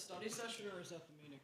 study session or is that the meeting?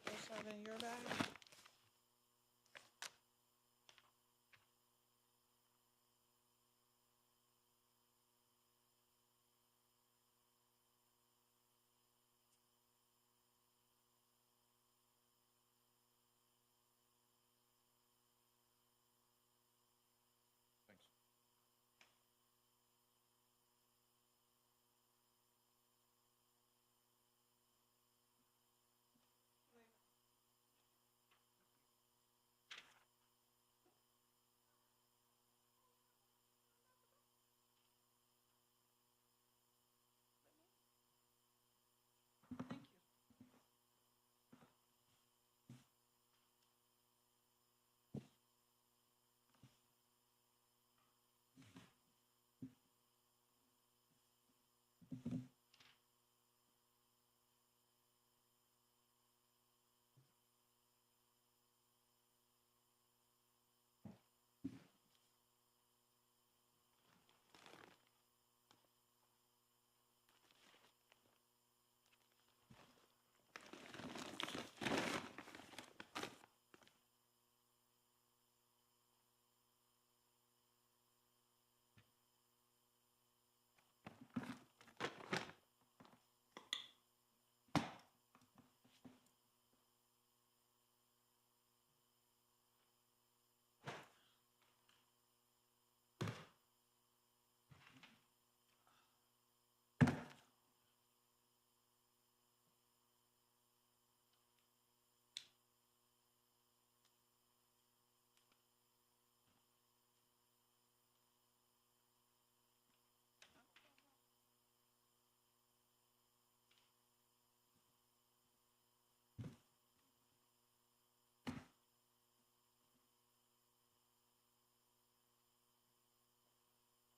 What's that in your bag? Thanks.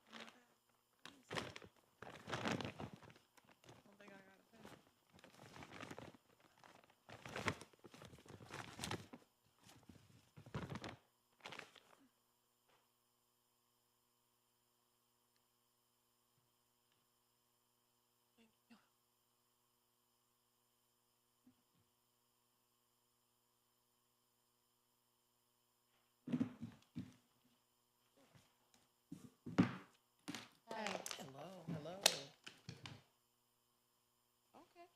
Thank you. I don't think I got a pen. Thank you. Hey. Hello, hello. Okay.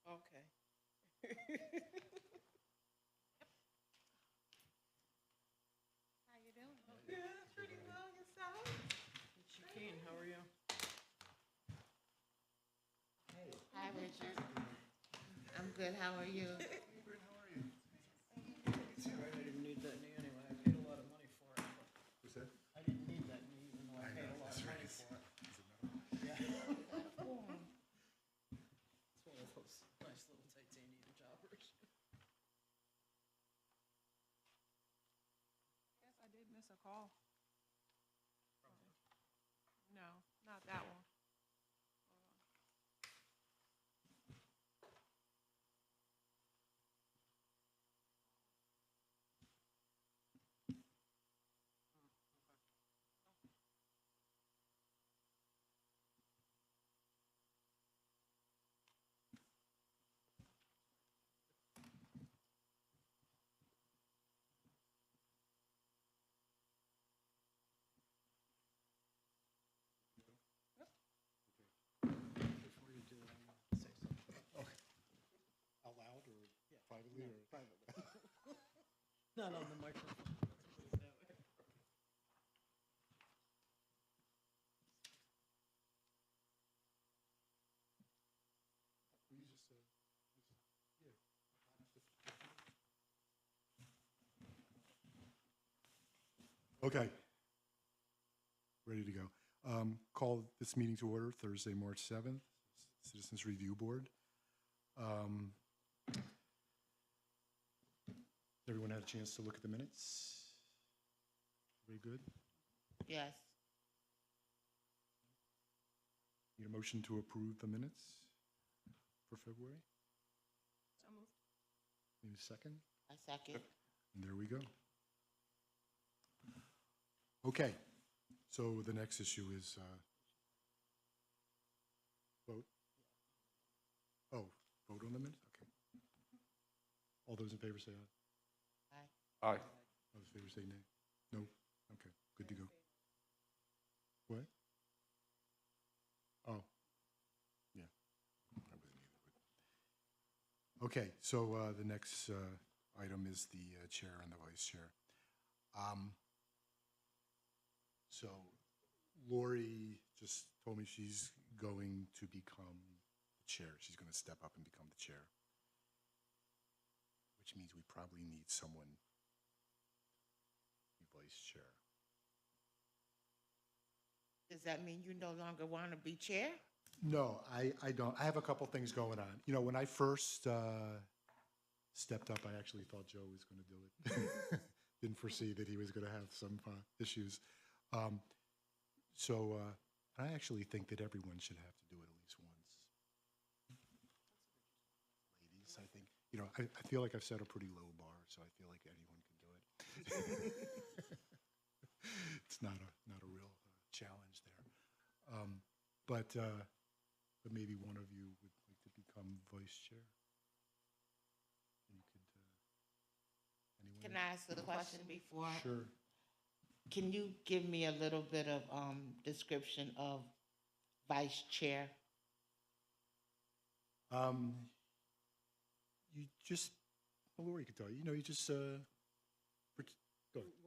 Okay. How you doing? Good, pretty well yourself. Richie Keen, how are you? Hi, Richard. I'm good. How are you? Sorry, I didn't need that knee anyway. I paid a lot of money for it. But Who's that? I didn't need that knee even though I paid a lot of money for it. Yeah. It's one of those nice little titanium jobbers. Guess I did miss a call. No, not that one. Before you do it, I'm gonna say something. Out loud or Yeah. privately No, or? privately. Not on the microphone. Okay. Ready to go. Call this meeting to order Thursday, March 7th, Citizens Review Board. Everyone had a chance to look at the minutes? Very good. Yes. Need a motion to approve the minutes for February? So moved. Need a second? I second. And there we go. Okay, so the next issue is vote. Oh, vote on the minutes? Okay. All those in favor say aye. Aye. Aye. All those in favor say nay. No? Okay, good to go. What? Oh, yeah. I wasn't either, but- Okay, so the next item is the chair and the vice chair. So Lori just told me she's going to become the chair. She's going to step up and become the chair, which means we probably need someone to be vice chair. Does that mean you no longer want to be chair? No, I don't. I have a couple things going on. You know, when I first stepped up, I actually thought Joe was going to do it. Didn't foresee that he was going to have some issues. So I actually think that everyone should have to do it at least once. Ladies, I think, you know, I feel like I've set a pretty low bar, so I feel like anyone can do it. It's not a real challenge there. But maybe one of you would like to become vice chair. You could, anyone? Can I ask a question before? Sure. Can you give me a little bit of description of vice chair? You just, well, Lori could tell you, you know, you just, go ahead.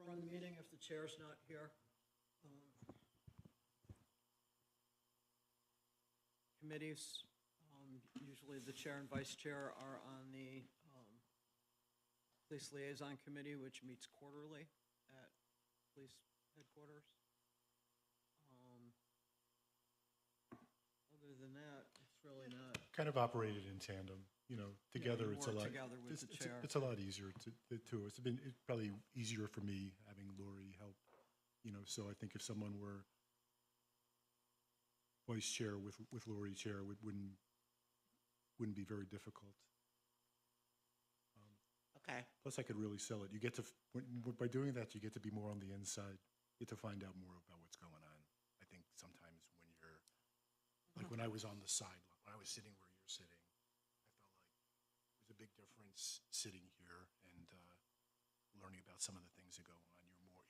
Run the meeting if the chair's not here. Committees, usually the chair and vice chair are on the police liaison committee, which meets quarterly at police headquarters. Other than that, it's really not. Kind of operated in tandem, you know, together we it's a work lot. together with the chair. It's a lot easier to it's probably easier for me having Lori help, you know, so I think if someone were vice chair with Lori chair, wouldn't be very difficult. Okay. Plus, I could really sell it. You get to, by doing that, you get to be more on the inside. You get to find out more about what's going on. I think sometimes when you're, like when I was on the side, when I was sitting where you're sitting, I felt like there's a big difference sitting here and learning about some of the things that go on.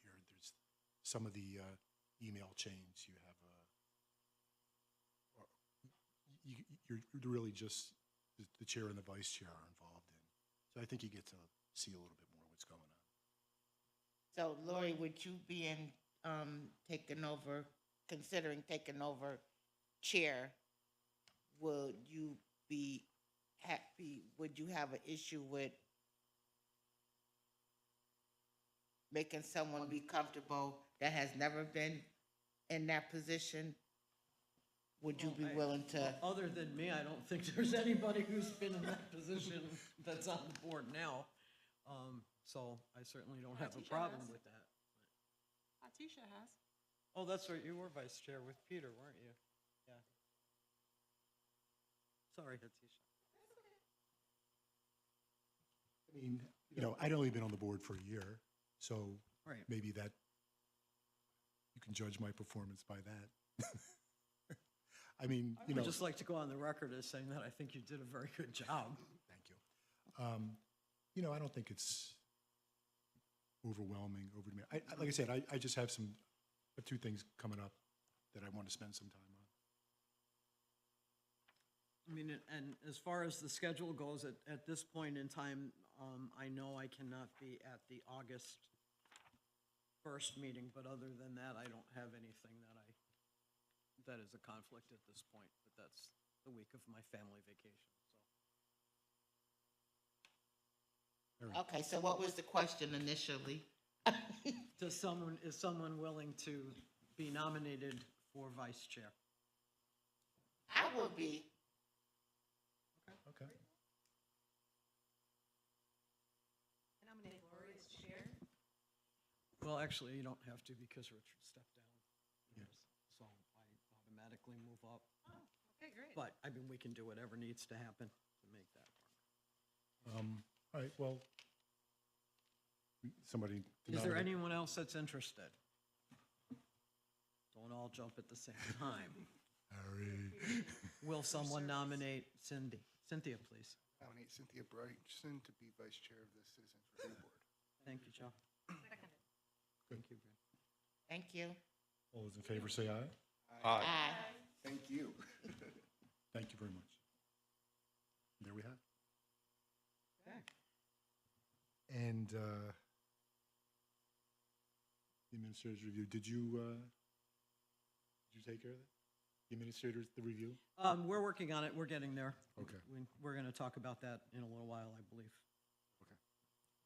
There's some of the email chains you have, you're really just, the chair and the vice chair are involved in. So I think you get to see a little bit more what's going on. So Lori, would you be considering taking over chair? Would you be happy, would you have an issue with making someone be comfortable that has never been in that position? Would you be willing to? Other than me, I don't think there's anybody who's been in that position that's on the board now. So I certainly don't have a Atisha problem has. with that. Atisha has. Oh, that's right, you were vice chair with Peter, weren't you? Yeah. Sorry, Atisha. I mean, you know, I'd only been on the board for a year, so Right. maybe that, you can judge my performance by that. I mean, you know. I'd just like to go on the record as saying that I think you did a very good job. Thank you. You know, I don't think it's overwhelming, like I said, I just have two things coming up that I want to spend some time on. I mean, and as far as the schedule goes, at this point in time, I know I cannot be at the August 1st meeting, but other than that, I don't have anything that is a conflict at this point, but that's the week of my family vacation, so. Okay, so what was the question initially? Is someone willing to be nominated for vice chair? I will be. Okay. Nominate Gloria as chair. Well, actually, you don't have to because Richard stepped down. Yes. So I automatically move up. Oh, okay, great. But, I mean, we can do whatever needs to happen to make that work. All right, well, somebody. to Is there nominate- anyone else that's interested? Don't all jump at the same time. Harry. Will someone nominate Cynthia, please? Nominate Cynthia Bryson to be vice chair of the Citizens Review Board. Thank you, Joe. Seconded. Thank you, Brad. Thank you. All those in favor say aye. Aye. Aye. Thank you. Thank you very much. There we have. Okay. And the administrator's review, did you take care of that? The administrator's, the review? We're working on it. We're getting there. Okay. We're going to talk about that in a little while, I believe. Okay.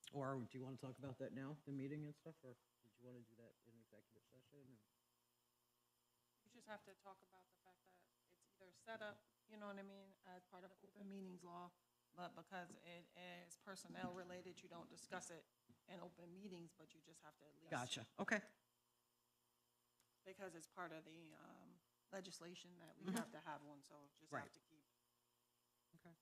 Or do you want to talk about that now, the meeting and stuff, or did you want to do that in executive session? You just have to talk about the fact that it's either set up, you know what I mean, as part of open meetings law, but because it is personnel related, you don't discuss it in open meetings, but you just have to at least. Gotcha. Okay. Because it's part of the legislation that we have to have one, so just Right. have to keep. Okay.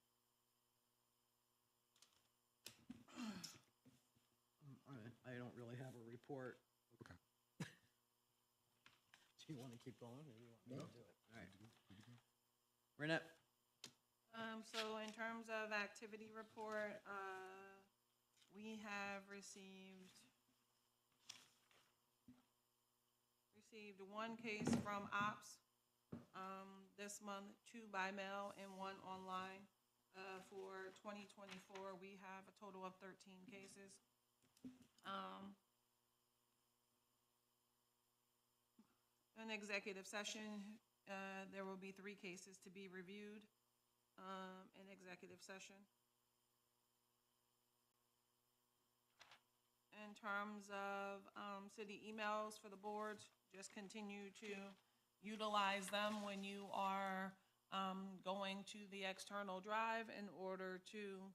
I don't really have a report. Okay. Do you want to keep going, or do you want me No. to do it? All right. Renette? So in terms of activity report, we have received one case from ops, this month, 2 by mail and 1 online. For 2024, we have a total of 13 cases. An executive session, there will be 3 cases to be reviewed in executive session. In terms of city emails for the boards, just continue to utilize them when you are going to the external drive in order to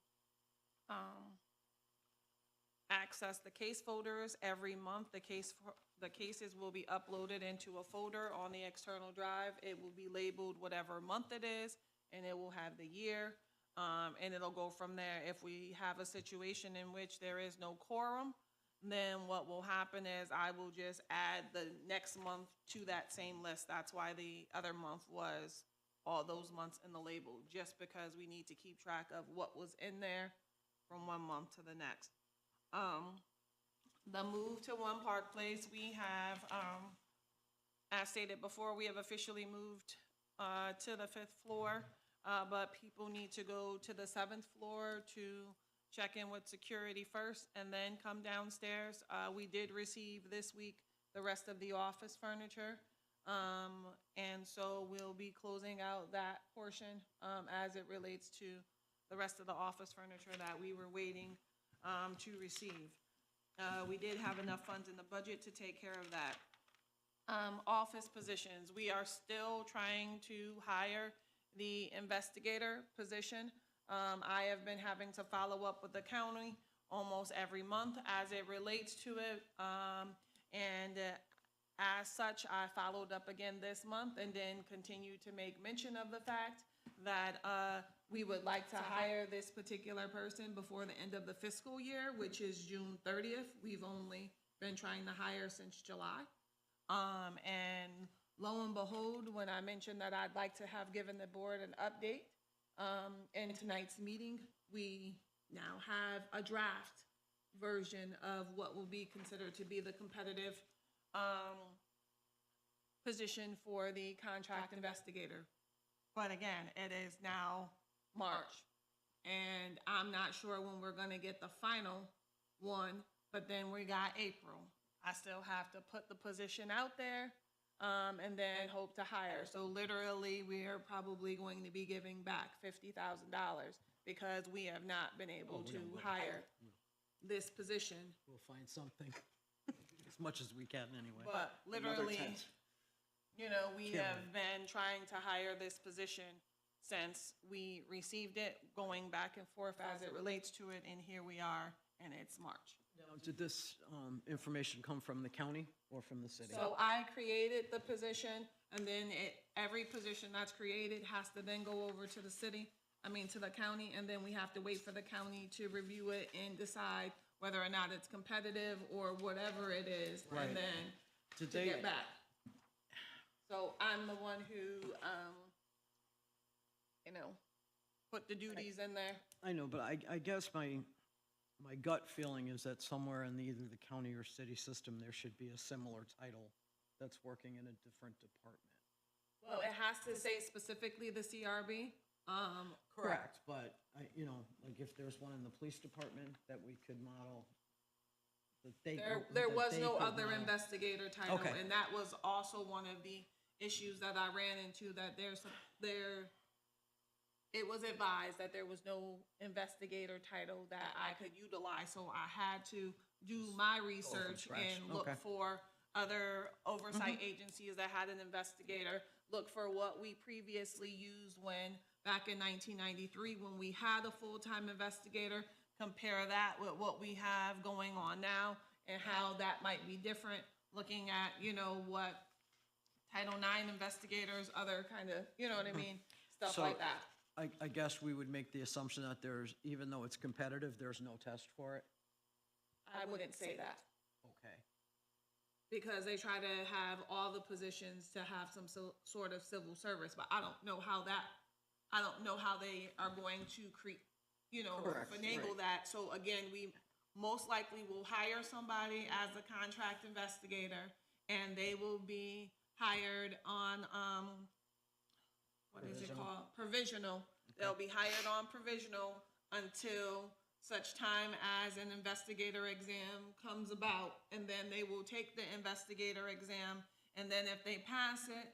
access the case folders. Every month, the cases will be uploaded into a folder on the external drive. It will be labeled whatever month it is, and it will have the year, and it'll go from there. If we have a situation in which there is no quorum, then what will happen is I will just add the next month to that same list. That's why the other month was all those months in the label, just because we need to keep track of what was in there from one month to the next. The move to One Park Place, we have, as stated before, we have officially moved to the 5th floor, but people need to go to the 7th floor to check in with security first and then come downstairs. We did receive this week the rest of the office furniture, and so we'll be closing out that portion as it relates to the rest of the office furniture that we were waiting to receive. We did have enough funds in the budget to take care of that. Office positions, we are still trying to hire the investigator position. I have been having to follow up with the county almost every month as it relates to it. As such, I followed up again this month and then continue to make mention of the fact that we would like to hire this particular person before the end of the fiscal year, which is June 30th. We've only been trying to hire since July. And lo and behold, when I mentioned that I'd like to have given the board an update in tonight's meeting, we now have a draft version of what will be considered to be the competitive position for the contract investigator. But again, it is now March. And I'm not sure when we're gonna get the final one, but then we got April. I still have to put the position out there, and then hope to hire. So literally, we are probably going to be giving back $50,000 because we have not been able to hire this position. We'll find something, as much as we can anyway. But literally, you know, we Killing have been trying to hire this position since we received it, going back and forth as it relates to it, and here we are, and it's March. Now, did this information come from the county or from the city? So I created the position, and then every position that's created has to then go over to the city, to the county, and then we have to wait for the county to review it and decide whether or not it's competitive or whatever it is, Right. and then Did to they- get back. So I'm the one who, put the duties in there. I know, but I guess my gut feeling is that somewhere in either the county or city system, there should be a similar title that's working in a different department. Well, it has to say specifically the CRB. Correct, but like if there's one in the police department that we could model, that they. There that was they no could other model. investigator title, Okay. and that was also one of the issues that I ran into, that it was advised that there was no investigator title that I could utilize, so I had to do my research scratch. and look Okay. for other oversight agencies that had an investigator, look for what we previously used back in 1993, when we had a full-time investigator, compare that with what we have going on now, and how that might be different, looking at, what Title IX investigators, other kind of, stuff So- like that. I guess we would make the assumption that even though it's competitive, there's no test for it? I wouldn't say that, Okay. because they try to have all the positions to have some sort of civil service, but I don't know how they are going to Correct, finagle right. that. So again, we most likely will hire somebody as a contract investigator, and they will be hired on, what is it called? Provisional. They'll be hired on provisional until such time as an investigator exam comes about, and then they will take the investigator exam, and then if they pass it,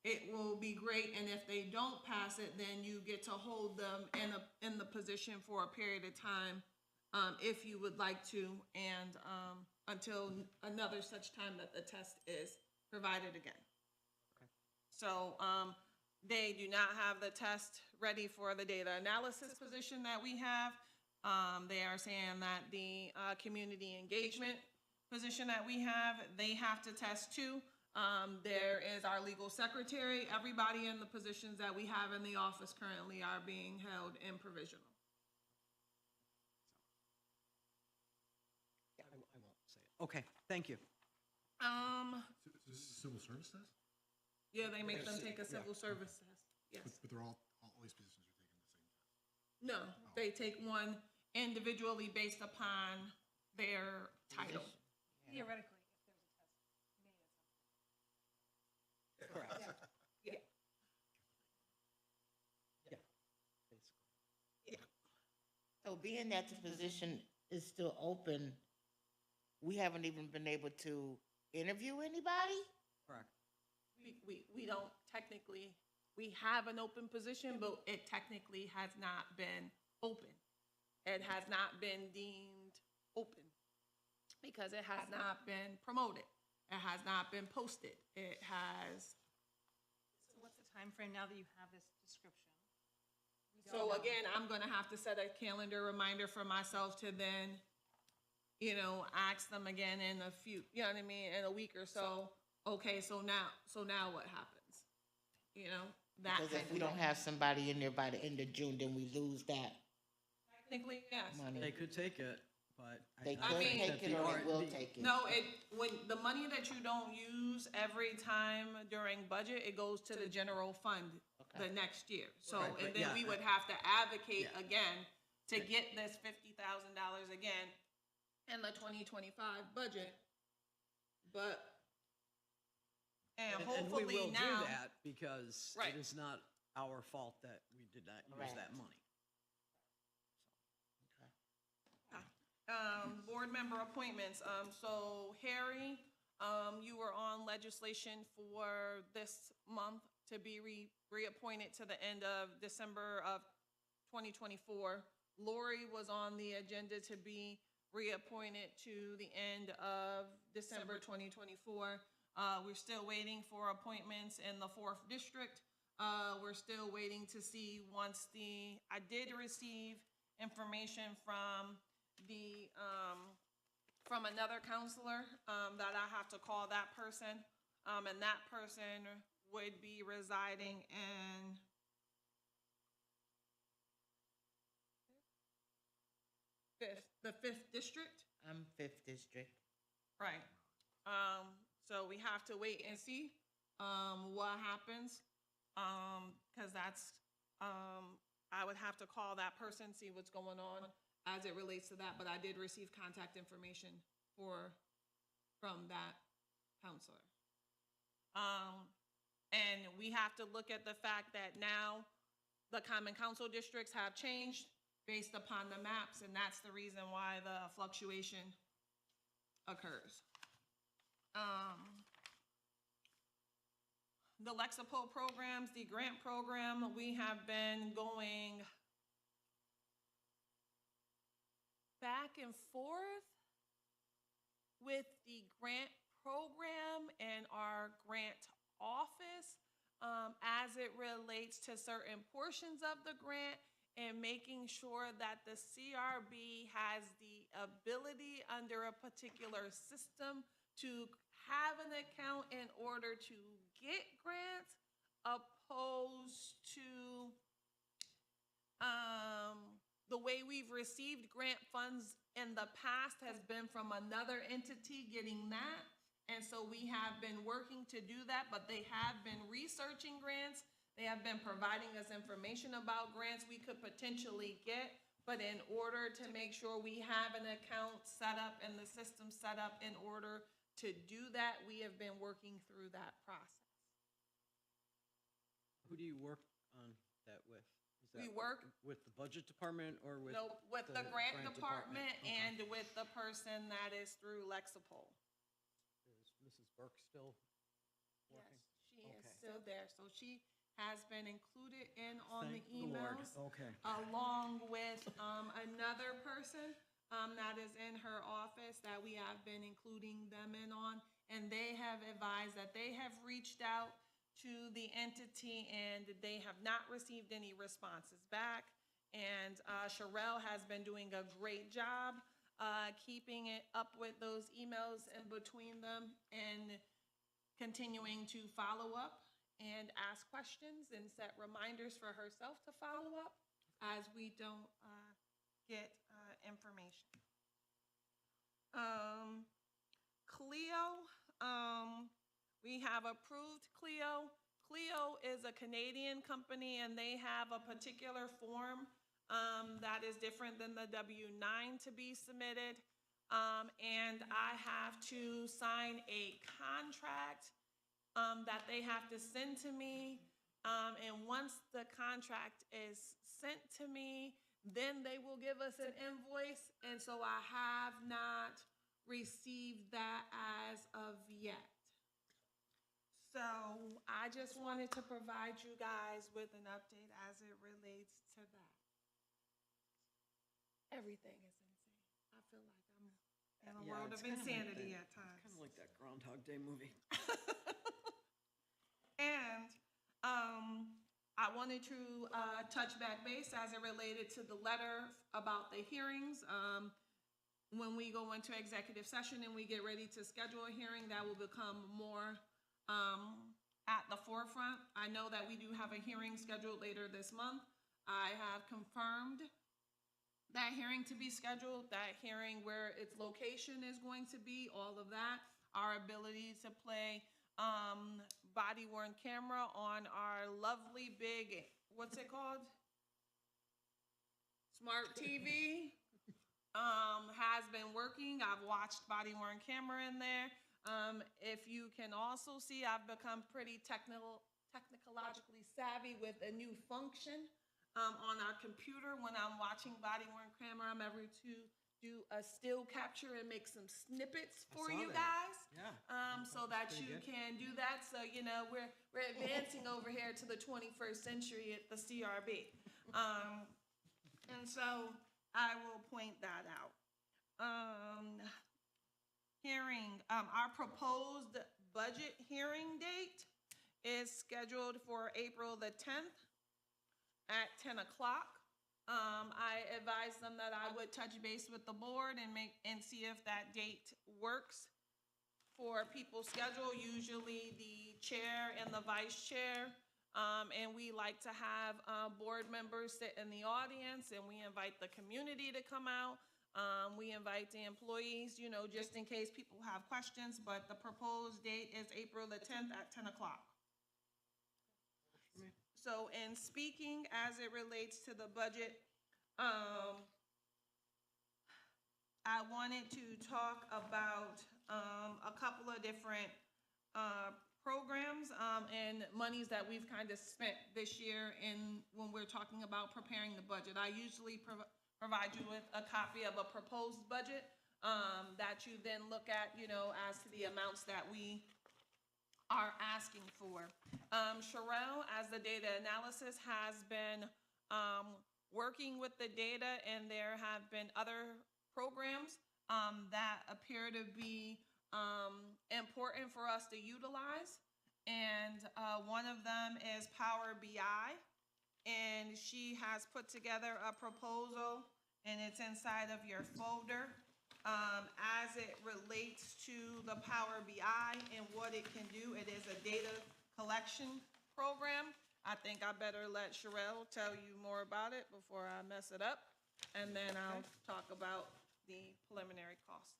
it will be great, and if they don't pass it, then you get to hold them in the position for a period of time, if you would like to, and until another such time that the test is provided again. Okay. So they do not have the test ready for the data analysis position that we have. They are saying that the community engagement position that we have, they have to test too. There is our legal secretary. Everybody in the positions that we have in the office currently are being held in provisional. I won't say it. Okay, thank you. Civil service test? Yeah, they make them take a civil service test. Yes. But they're all these positions are taking the same test. No, they take one individually based upon their title. Theoretically, if there's a test made at some point. Correct. Yeah. Yeah, basically. So being that the position is still open, we haven't even been able to interview anybody? Correct. We don't technically, we have an open position, but it technically has not been open. It has not been deemed open because it has not been promoted. It has not been posted. It has, So what's the time frame now that you have this description? so again, I'm gonna have to set a calendar reminder for myself to then, ask them again in a few, in a week or so. Okay, so now what happens? That Because kind if of we don't thing. have somebody in there by the end of June, then we lose that Technically, yes. They money. could take it, but. They I could think take that it the or R- they will the- take it. No, when the money that you don't use every time during budget, it goes to the general fund the next year. So, Right, and but then yeah, we would have to advocate yeah. again to get this $50,000 again in the 2025 budget. But, and And we hopefully will do now, that because Right. it is not our fault that we did not use Correct. that money. Board member appointments. So Harry, you were on legislation for this month to be reappointed to the end of December of 2024. Lori was on the agenda to be reappointed to the end of December 2024. We're still waiting for appointments in the 4th district. We're still waiting to see once I did receive information from from another counselor, that I have to call that person. And that person would be residing in the 5th district. I'm 5th district. Right. So we have to wait and see, what happens. Cause that's, I would have to call that person, see what's going on as it relates to that, but I did receive contact information from that counselor. And we have to look at the fact that now the common council districts have changed based upon the maps, and that's the reason why the fluctuation occurs. The Lexapro programs, the grant program, we have been going back and forth with the grant program and our grant office, as it relates to certain portions of the grant, and making sure that the CRB has the ability under a particular system to have an account in order to get grants, opposed to the way we've received grant funds in the past has been from another entity getting that. And so we have been working to do that, but they have been researching grants. They have been providing us information about grants we could potentially get, but in order to make sure we have an account set up and the system set up in order to do that, we have been working through that process. Who do you work on that with? Is that We work- with the budget department or with? Nope, with the grant department and with the person that is through Lexapro. Is Mrs. Burke still working? Yes, she is Okay. still there, so she has been included in on the Thank the Lord. emails. Okay. Along with, another person, that is in her office that we have been including them in on. And they have advised that they have reached out to the entity and they have not received any responses back. And, Sherelle has been doing a great job, keeping it up with those emails in between them and continuing to follow up and ask questions and set reminders for herself to follow up as we don't get information. Clio, we have approved Clio. Clio is a Canadian company and they have a particular form that is different than the W-9 to be submitted. And I have to sign a contract that they have to send to me. And once the contract is sent to me, then they will give us an invoice. And so I have not received that as of yet. So I just wanted to provide you guys with an update as it relates to that. Everything is insane. I feel like I'm in a world of insanity at times. Kind of like that Groundhog Day movie. And I wanted to touch back base as it related to the letter about the hearings. When we go into executive session and we get ready to schedule a hearing, that will become more at the forefront. I know that we do have a hearing scheduled later this month. I have confirmed that hearing to be scheduled, that hearing where its location is going to be, all of that, our ability to play body-worn camera on our lovely big, what's it called? Smart TV has been working. I've watched body-worn camera in there. If you can also see, I've become pretty technologically savvy with a new function on our computer. When I'm watching body-worn camera, I'm able to do a still capture and make some snippets for saw you that. guys. Yeah. So that pretty you good. can do that. So, you know, we're advancing over here to the 21st century at the CRB. And so I will point that out. Our proposed budget hearing date is scheduled for April the 10th at 10 o'clock. I advised them that I would touch base with the board and see if that date works for people's schedule. Usually the chair and the vice chair, and we like to have board members sit in the audience, and we invite the community to come out. We invite the employees, you know, just in case people have questions, but the proposed date is April the 10th at 10 o'clock. So in speaking as it relates to the budget, I wanted to talk about a couple of different programs and monies that we've kind of spent this year when we're talking about preparing the budget. I usually provide you with a copy of a proposed budget that you then look at, you know, as to the amounts that we are asking for. Sherelle, as the data analysis, has been working with the data, and there have been other programs that appear to be important for us to utilize. And one of them is Power BI. And she has put together a proposal, and it's inside of your folder, as it relates to the Power BI and what it can do. It is a data collection program. I think I better let Sherelle tell you more about it before I mess it up, and then I'll talk about the preliminary cost.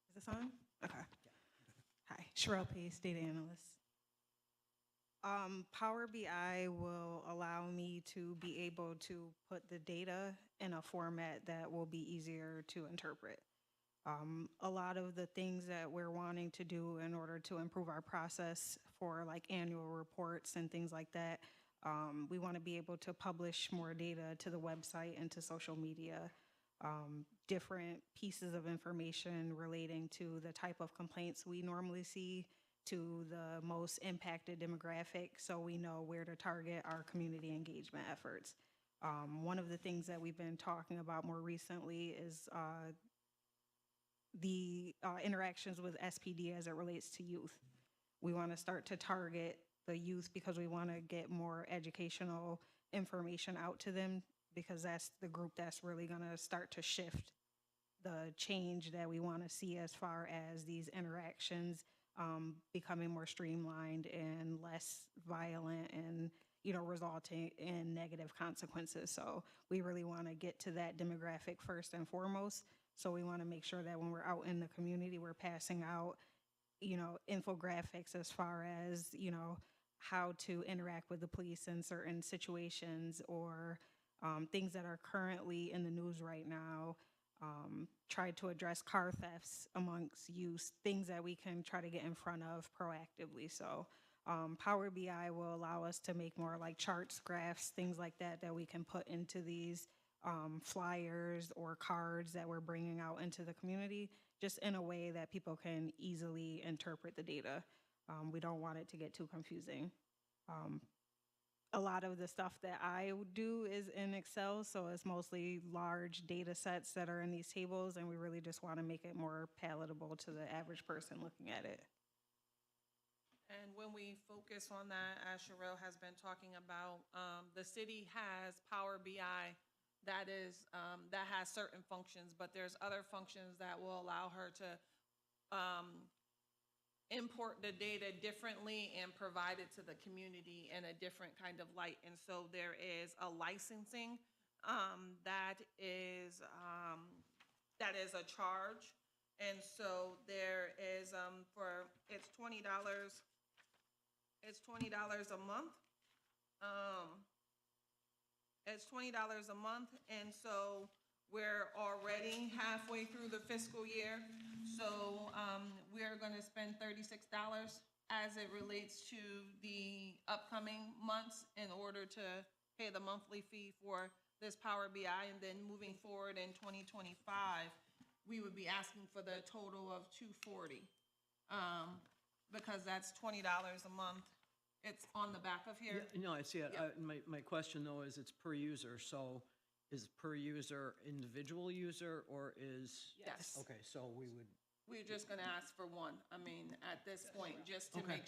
Is this on? Okay. Hi, Sherelle Pace, data analyst. Power BI will allow me to be able to put the data in a format that will be easier to interpret. A lot of the things that we're wanting to do in order to improve our process for like annual reports and things like that, we want to be able to publish more data to the website and to social media. Different pieces of information relating to the type of complaints we normally see, to the most impacted demographic, so we know where to target our community engagement efforts. One of the things that we've been talking about more recently is the interactions with SPD as it relates to youth. We want to start to target the youth because we want to get more educational information out to them, because that's the group that's really going to start to shift the change that we want to see as far as these interactions becoming more streamlined and less violent and, you know, resulting in negative consequences. So we really want to get to that demographic first and foremost. So we want to make sure that when we're out in the community, we're passing out, you know, infographics as far as, you know, how to interact with the police in certain situations, or things that are currently in the news right now. Try to address car thefts amongst youth, things that we can try to get in front of proactively. So Power BI will allow us to make more like charts, graphs, things like that, that we can put into these flyers or cards that we're bringing out into the community, just in a way that people can easily interpret the data. We don't want it to get too confusing. A lot of the stuff that I do is in Excel, so it's mostly large data sets that are in these tables, and we really just want to make it more palatable to the average person looking at it. And when we focus on that, as Sherelle has been talking about, the city has Power BI that has certain functions, but there's other functions that will allow her to import the data differently and provide it to the community in a different kind of light. And so there is a licensing that is a charge. And so there is it's $20. It's $20 a month. It's $20 a month, and so we're already halfway through the fiscal year. So we're going to spend $36 as it relates to the upcoming months in order to pay the monthly fee for this Power BI, and then moving forward in 2025, we would be asking for the total of $240, because that's $20 a month. It's on the back of here. Yeah, no, I see it. Yeah. My question though is it's per user, so is per user individual user or is? Yes. Okay, so we would, We're just gonna ask for one, I mean, at this point, just to Okay.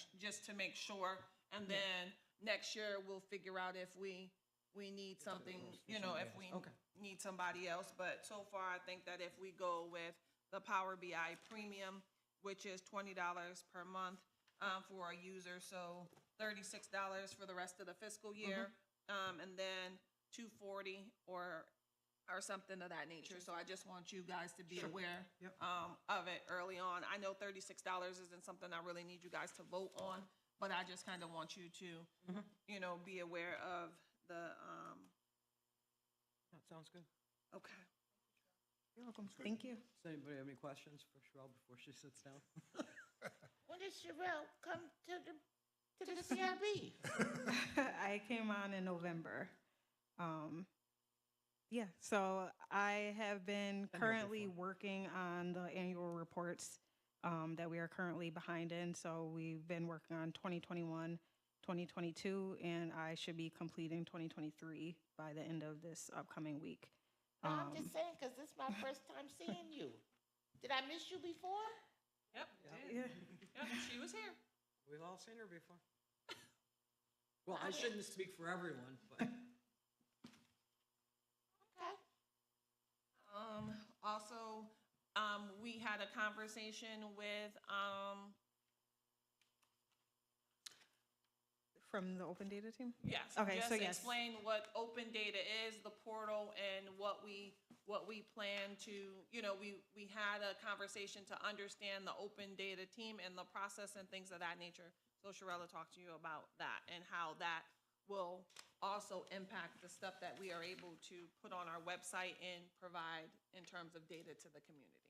make sure. And then next year, we'll figure out if we need something, you know, if we Okay. need somebody else. But so far, I think that if we go with the Power BI Premium, which is $20 per month, for a user, so $36 for the rest of the fiscal year, and then $240 or something of that nature. So I just want you guys to be aware Yep. of it early on. I know $36 isn't something I really need you guys to vote on, but I just kind of want you to, you know, be aware of the, that sounds good. okay. You're welcome. Thank you. Does anybody have any questions for Sherelle before she sits down? When did Sherelle come to the CIB? I came on in November. Yeah, so I have been currently working on the annual reports that we are currently behind in. So we've been working on 2021, 2022, and I should be completing 2023 by the end of this upcoming week. No, I'm just saying, because this is my first time seeing you. Did I miss you before? Yep, Yeah. yep, she was here. We've all seen her before. Well, I shouldn't speak for everyone, but. Okay. Also, we had a conversation with, From the open data team? yes. Okay, so Just yes. explain what open data is, the portal, and what we plan to, you know, we had a conversation to understand the open data team and the process and things of that nature. So Sherelle talked to you about that and how that will also impact the stuff that we are able to put on our website and provide in terms of data to the community.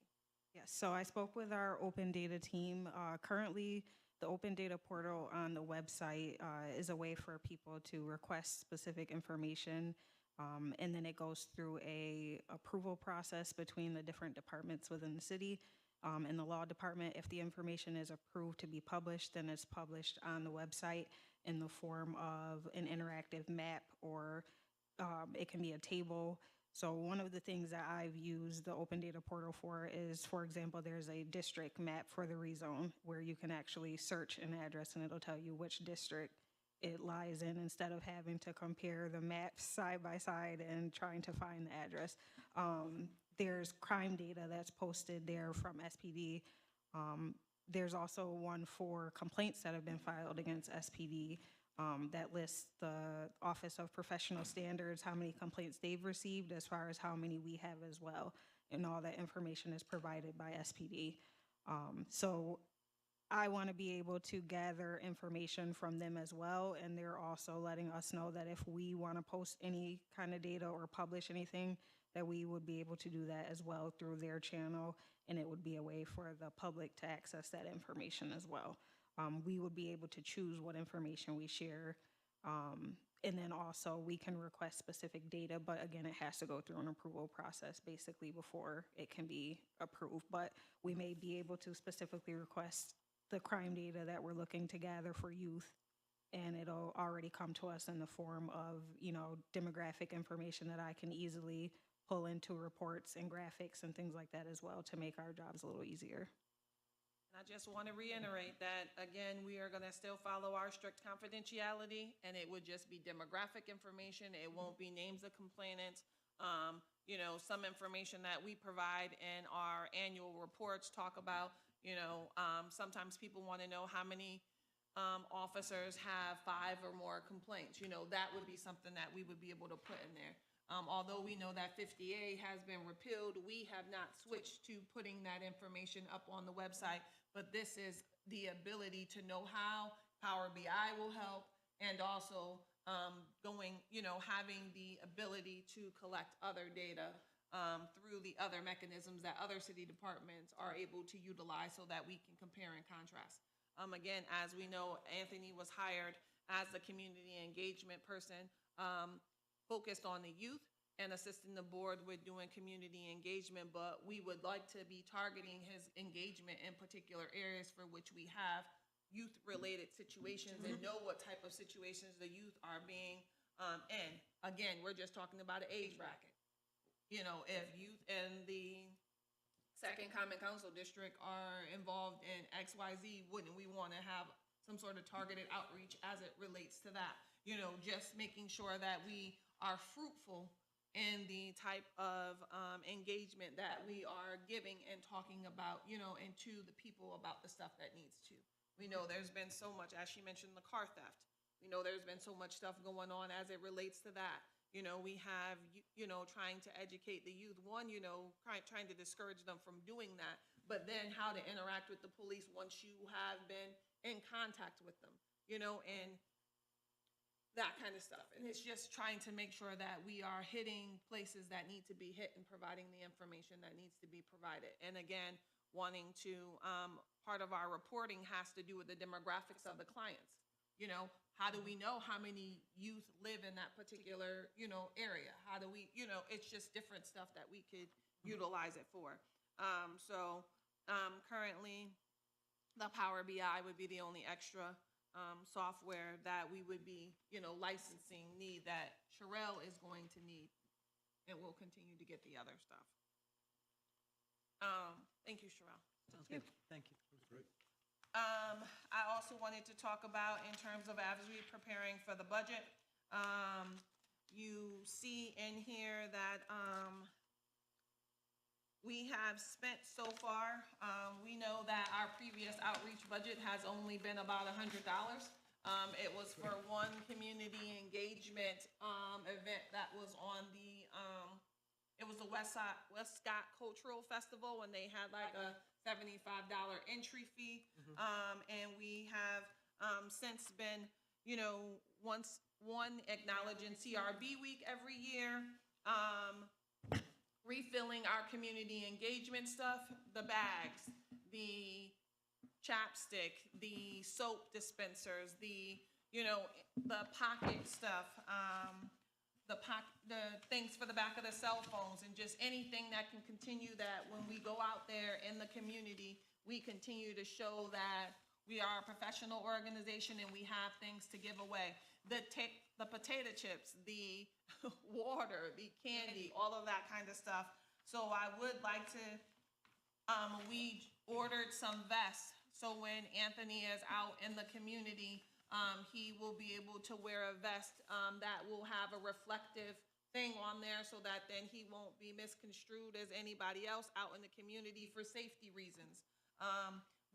Yes, so I spoke with our open data team. Currently, the open data portal on the website is a way for people to request specific information, and then it goes through a approval process between the different departments within the city. In the law department, if the information is approved to be published, then it's published on the website in the form of an interactive map, or it can be a table. So one of the things that I've used the open data portal for is, for example, there's a district map for the rezone where you can actually search an address and it'll tell you which district it lies in, instead of having to compare the maps side by side and trying to find the address. There's crime data that's posted there from SPD. There's also one for complaints that have been filed against SPD. That lists the Office of Professional Standards, how many complaints they've received, as far as how many we have as well. And all that information is provided by SPD. So I want to be able to gather information from them as well. And they're also letting us know that if we want to post any kind of data or publish anything, that we would be able to do that as well through their channel. And it would be a way for the public to access that information as well. We would be able to choose what information we share. And then also we can request specific data, but again, it has to go through an approval process basically before it can be approved. But we may be able to specifically request the crime data that we're looking to gather for youth, and it'll already come to us in the form of, you know, demographic information that I can easily pull into reports and graphics and things like that as well, to make our jobs a little easier. And I just want to reiterate that, again, we are going to still follow our strict confidentiality, and it would just be demographic information. It won't be names of complainants. You know, some information that we provide in our annual reports talk about, you know, sometimes people want to know how many officers have 5 or more complaints. You know, that would be something that we would be able to put in there. Although we know that 50A has been repealed, we have not switched to putting that information up on the website. But this is the ability to know how Power BI will help, and also having the ability to collect other data through the other mechanisms that other city departments are able to utilize, so that we can compare and contrast. Again, as we know, Anthony was hired as the community engagement person. focused on the youth and assisting the board with doing community engagement, but we would like to be targeting his engagement in particular areas for which we have youth-related situations and know what type of situations the youth are being in. Again, we're just talking about an age bracket. You know, if youth in the Second Common Council District are involved in XYZ, wouldn't we want to have some sort of targeted outreach as it relates to that? You know, just making sure that we are fruitful in the type of engagement that we are giving and talking about, you know, and to the people about the stuff that needs to. We know there's been so much, as she mentioned, the car theft. We know there's been so much stuff going on as it relates to that. You know, we have, you know, trying to educate the youth, one, you know, trying to discourage them from doing that, but then how to interact with the police once you have been in contact with them, you know, and that kind of stuff. And it's just trying to make sure that we are hitting places that need to be hit and providing the information that needs to be provided. And again, wanting to, part of our reporting has to do with the demographics of the clients. You know, how do we know how many youth live in that particular, you know, area? How do we, you know, it's just different stuff that we could utilize it for. Currently, the Power BI would be the only extra software that we would be, you know, licensing need that Sherelle is going to need, and we'll continue to get the other stuff. Thank you, Sherelle. Sounds good. Thank you. I also wanted to talk about in terms of as we're preparing for the budget, you see in here that we have spent so far, we know that our previous outreach budget has only been about $100. It was for one community engagement event that was on the, it was the West Scott Cultural Festival when they had like a $75 entry fee. And we have since been, you know, one acknowledging CRB week every year, refilling our community engagement stuff, the bags, the chapstick, the soap dispensers, the, you know, the pocket stuff, the things for the back of the cell phones, and just anything that can continue that when we go out there in the community, we continue to show that we are a professional organization and we have things to give away. The potato chips, the water, the candy, all of that kind of stuff. So I would like to, we ordered some vests. So when Anthony is out in the community, he will be able to wear a vest that will have a reflective thing on there so that then he won't be misconstrued as anybody else out in the community for safety reasons.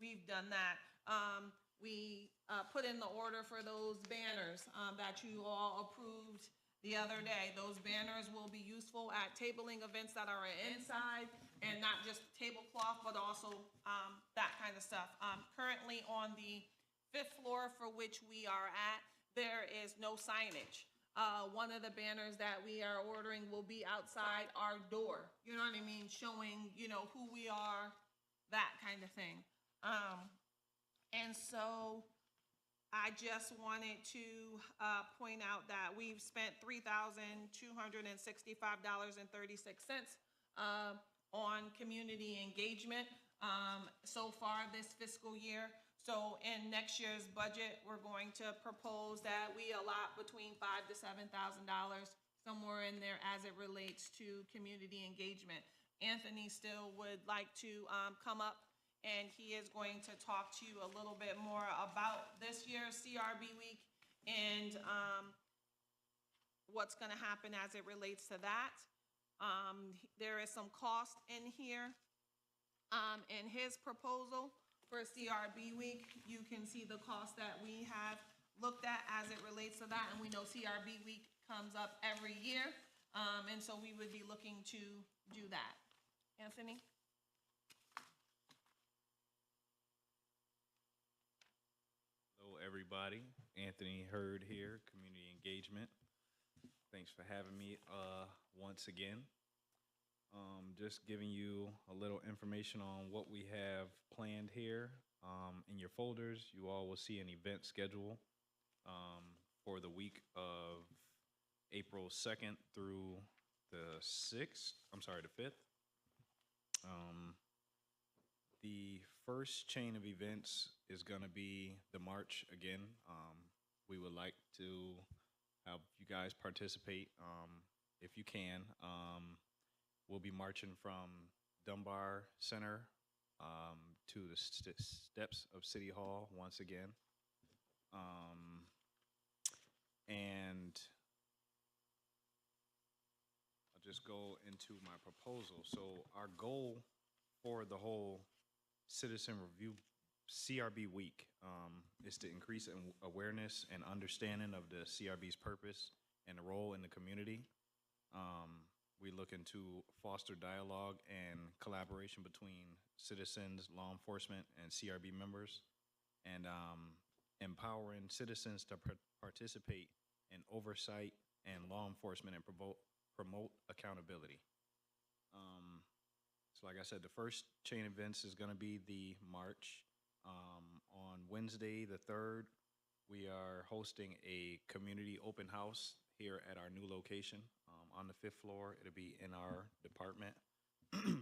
We've done that. We put in the order for those banners that you all approved the other day. Those banners will be useful at tabling events that are inside and not just tablecloth, but also that kind of stuff. Currently on the 5th floor for which we are at, there is no signage. One of the banners that we are ordering will be outside our door. You know what I mean? Showing, you know, who we are, that kind of thing. And so I just wanted to point out that we've spent $3,265.36 on community engagement so far this fiscal year. So in next year's budget, we're going to propose that we allot between $5,000 to $7,000, somewhere in there as it relates to community engagement. Anthony still would like to come up, and he is going to talk to you a little bit more about this year's CRB week and what's going to happen as it relates to that. There is some cost in here. In his proposal for CRB week, you can see the cost that we have looked at as it relates to that, and we know CRB week comes up every year, and so we would be looking to do that. Anthony? Hello, everybody. Anthony Hurd here, Community Engagement. Thanks for having me once again. Just giving you a little information on what we have planned here. In your folders, you all will see an event schedule for the week of April 2nd through the 6th, the 5th. The first chain of events is going to be the march again. We would like to have you guys participate if you can. We'll be marching from Dunbar Center to the steps of City Hall once again. And I'll just go into my proposal. So our goal for the whole Citizen Review CRB Week is to increase awareness and understanding of the CRB's purpose and the role in the community. We looking to foster dialogue and collaboration between citizens, law enforcement, and CRB members, and empowering citizens to participate in oversight and law enforcement and promote accountability. So like I said, the first chain of events is going to be the march. On Wednesday, the 3rd, we are hosting a community open house here at our new location on the 5th floor. It'll be in our department.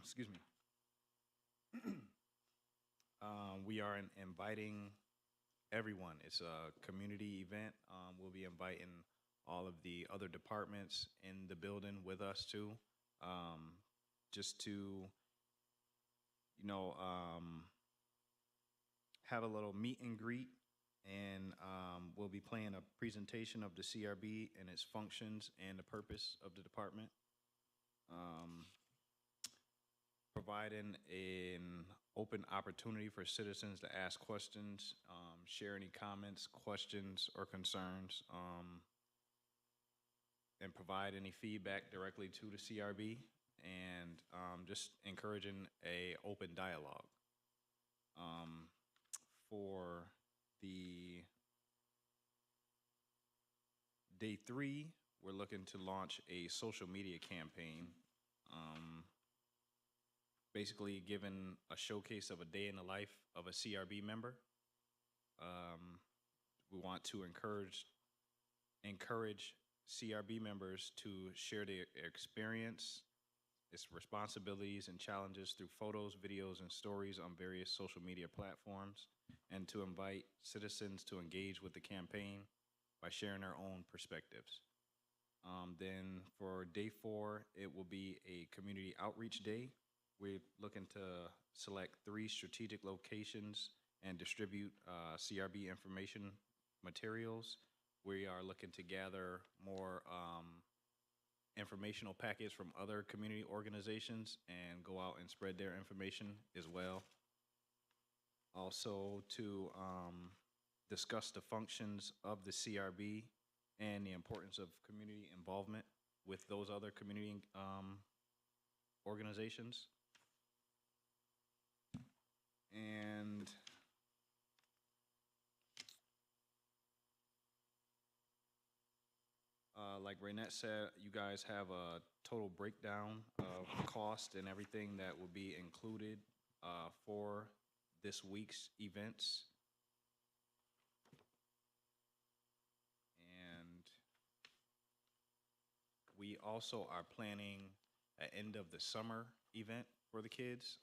Excuse me. We are inviting everyone. It's a community event. We'll be inviting all of the other departments in the building with us too, just to, have a little meet and greet, and we'll be playing a presentation of the CRB and its functions and the purpose of the department. Providing an open opportunity for citizens to ask questions, share any comments, questions, or concerns, and provide any feedback directly to the CRB, and just encouraging a open dialogue. For the day 3, we're looking to launch a social media campaign, basically giving a showcase of a day in the life of a CRB member. We want to encourage CRB members to share their experience, its responsibilities and challenges through photos, videos, and stories on various social media platforms, and to invite citizens to engage with the campaign by sharing their own perspectives. Then for day 4, it will be a community outreach day. We're looking to select 3 strategic locations and distribute CRB information materials. We are looking to gather more informational packets from other community organizations and go out and spread their information as well. Also to discuss the functions of the CRB and the importance of community involvement with those other community organizations. And like Raynette said, you guys have a total breakdown of cost and everything that will be included for this week's events. And we also are planning an end of the summer event for the kids.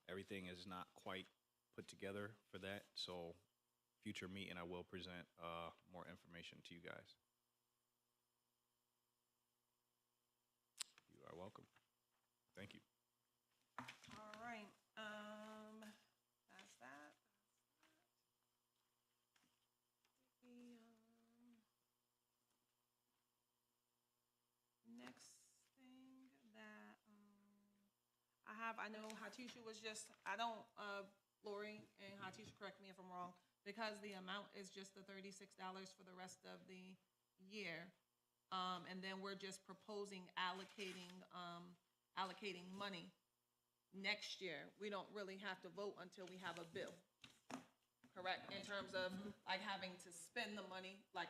Everything is not quite put together for that, so future meeting I will present more information to you guys. You are welcome. Thank you. All right, that's that. The next thing that I have, I know Hatisha was just, Lori and Hatisha, correct me if I'm wrong, because the amount is just the $36 for the rest of the year. And then we're just proposing allocating money next year. We don't really have to vote until we have a bill, correct? In terms of like having to spend the money, $36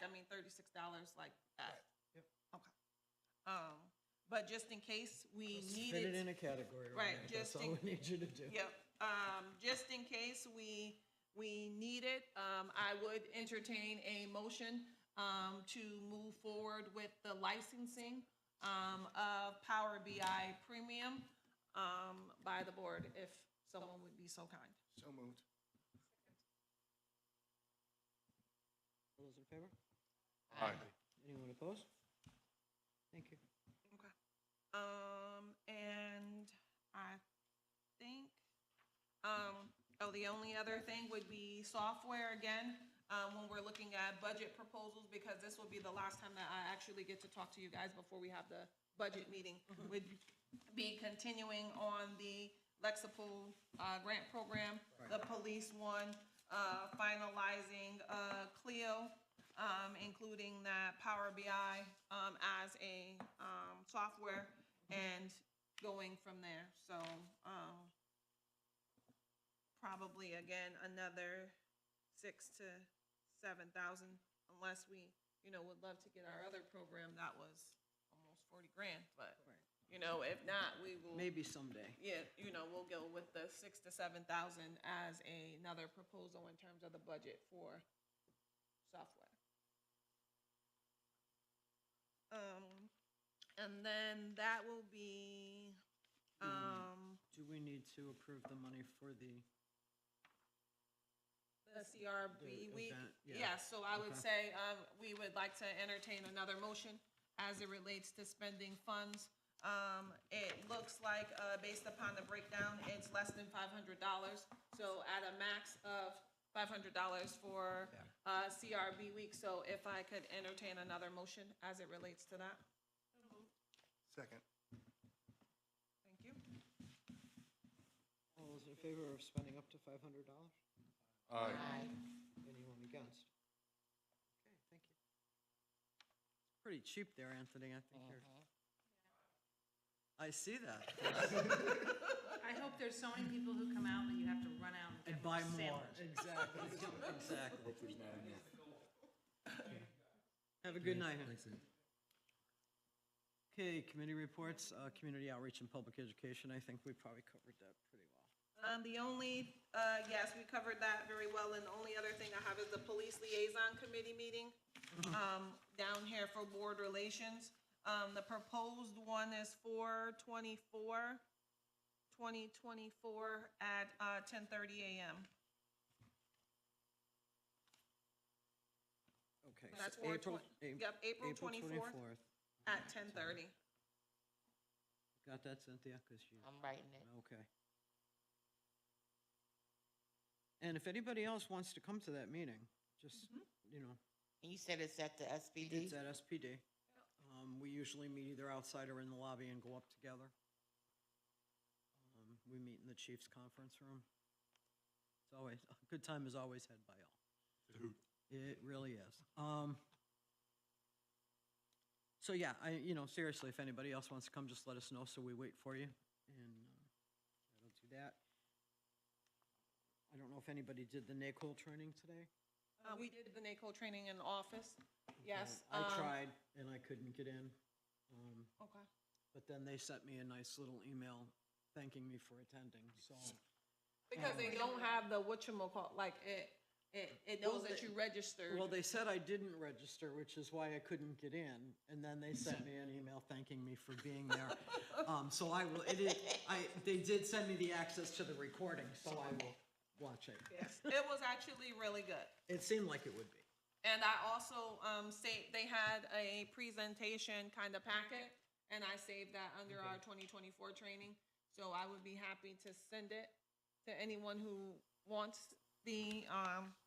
like that. Yep. Okay. But just in case we need Fit it. it in a category, Right, right? That's just all we need you to do. Yep, just in case we need it, I would entertain a motion to move forward with the licensing of Power BI Premium by the board, if someone would be so kind. So moved. All those in favor? Aye. Anyone opposed? Thank you. Okay. And I think, the only other thing would be software again, when we're looking at budget proposals, because this will be the last time that I actually get to talk to you guys before we have the budget meeting. Would be continuing on the Lexipol, grant program, the police one, finalizing, Clio, including that Power BI, as a, software, and going from there. So, probably again, another 6,000 to 7,000, unless we, would love to get our other program that was almost 40 grand, but, if not, we will. Maybe someday. Yeah, we'll go with the 6,000 to 7,000 as another proposal in terms of the budget for software. And then that will be, Do we need to approve the money for the, the CRB The week. event, yeah. Yes, so I would Okay. say, we would like to entertain another motion as it relates to spending funds. It looks like, based upon the breakdown, it's less than $500. So at a max of $500 for, CRB week. So if I could entertain another motion as it relates to that. Second. Thank you. all those in favor of spending up to $500? Aye. Anyone against? Okay, thank you. It's pretty cheap there, Anthony, I think you're. I see that. I hope there's so many people who come out that you have to run out and And get buy more more, sandwich. exactly, exactly. Have a good night. Okay, committee reports, community outreach and public education, I think we probably covered that pretty well. The only, yes, we covered that very well, and the only other thing I have is the police liaison committee meeting, down here for board relations. The proposed one is for 2024 at, 10:30 a.m. Okay. That's so for, April, yep, April 24th at 10:30. Got that, Cynthia? 'Cause you, I'm writing it. okay. And if anybody else wants to come to that meeting, just, And you said it's at the SPD? it's at SPD. We usually meet either outside or in the lobby and go up together. We meet in the chief's conference room. It's always, a good time is always had by all. It really is. So yeah, seriously, if anybody else wants to come, just let us know, so we wait for you, and that'll do that. I don't know if anybody did the NACOL training today. We did the NACO training in the office, yes. I tried, and I couldn't get in. Okay. But then they sent me a nice little email thanking me for attending, so. Because they don't have the whatchamacallit, like, it knows that you registered. Well, they said I didn't register, which is why I couldn't get in, and then they sent me an email thanking me for being there. So I will, they did send me the access to the recording, so I will watch it. Yes, it was actually really good. It seemed like it would be. And I also, they had a presentation kind of packet, and I saved that under our 2024 training. So I would be happy to send it to anyone who wants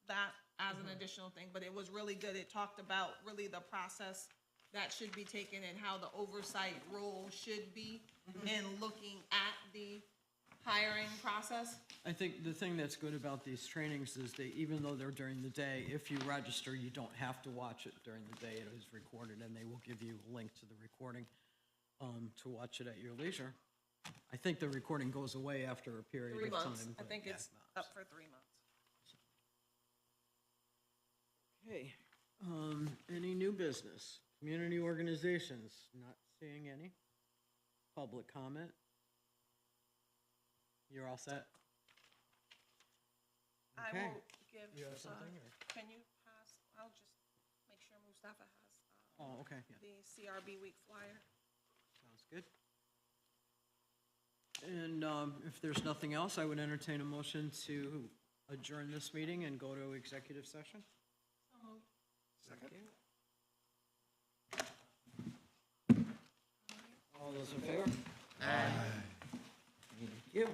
that as an additional thing, but it was really good. It talked about really the process that should be taken and how the oversight role should be in looking at the hiring process. I think the thing that's good about these trainings is they, even though they're during the day, if you register, you don't have to watch it during the day. It is recorded, and they will give you a link to the recording to watch it at your leisure. I think the recording goes away after a period 3 of time. months. I but think yeah, it's up for 3 months. Okay, any new business? Community organizations, not seeing any. Public comment? You're all set? I Okay. will give, You have something, or? can you pass, I'll just make sure I move Mustafa has Oh, okay, yeah, the CRB week flyer. sounds good. And if there's nothing else, I would entertain a motion to adjourn this meeting and go to executive session. Second. All those in favor? Aye. Thank you.